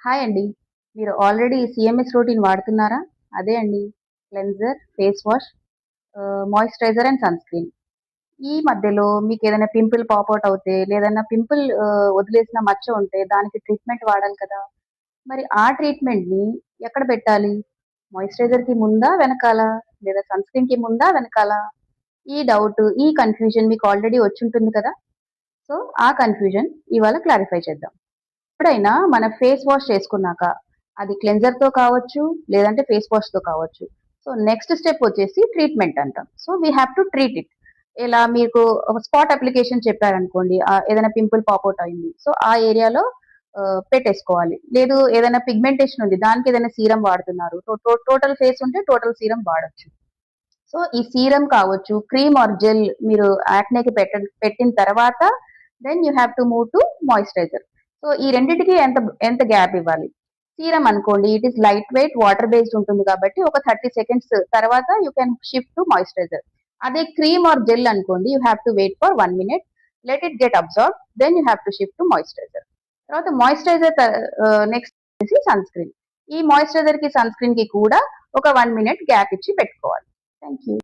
Hi అండి. మీరు already CMS routine వాడుతున్నారా? అదే అండి. Cleanser, face wash, moisturiser and sunscreen. ఈ మధ్యలో మీకేదైనా పింపుల్ పాపౌట్ అవుతే, లేదన్నా పింపుల్ వదిలేసిన మచ్చ ఉంటే దానికి ట్రీట్మెంట్ వాడాలి కదా! మరి ఆ ట్రీట్మెంట్‌ని ఎక్కడ పెట్టాలి? మాయిశ్చరైజర్‌కి ముందా? వెనకాలా? లేదా సన్ స్క్రీన్‌కి ముందా? వెనకాలా? ఈ డౌట్, ఈ కన్‌ఫ్యూజన్ మీకు ఆల్రెడీ వచ్చుంటుంది కదా! సో, ఆ కన్‌ఫ్యూజన్ ఇవాళ క్లారిఫై చేద్దాం. ఎప్పుడైనా మన ఫేస్ వాష్ చేసుకున్నాక అది క్లెన్జర్ తో కావచ్చు లేదంటే ఫేస్ వాష్ తో కావచ్చు. సో నెక్స్ట్ స్టెప్ వచ్చేసి ట్రీట్మెంట్ అంటాం. So we have to treat it. ఇలా మీకు ఒక స్పాట్ అప్లికేషన్ చెప్పారనుకోండి, ఏదైనా పింపుల్ పాపౌట్ అయింది, సో ఆ ఏరియాలో పెట్టేసుకోవాలి. లేదు ఏదైనా పిగ్మెంటేషన్ ఉంది, దానికి ఏదైనా సీరం వాడుతున్నారు, టోటల్ ఫేస్ ఉంటే టోటల్ సీరం వాడొచ్చు. సో ఈ సీరం కావచ్చు, క్రీమ్ ఆర్ జెల్ మీరు యాక్నేకి పెట్టిన తర్వాత then you have to move to moisturiser. So ఈ రెండింటికి ఎంత ఎంత గ్యాప్ ఇవ్వాలి? సీరం అనుకోండి, it is light weight water based ఉంటుంది కాబట్టి ఒక 30 seconds తర్వాత you can shift to moisturiser. అదే క్రీమ్ ఆర్ జెల్ అనుకోండి, you have to wait for 1 minute, let it get observe, then you have to shift to moisturiser. తర్వాత moisturiser next వచ్చేసి sunscreen. ఈ moisturiser కి sunscreen కి కూడా ఒక 1 minute gap ఇచ్చి పెట్టుకోవాలి. Thank you.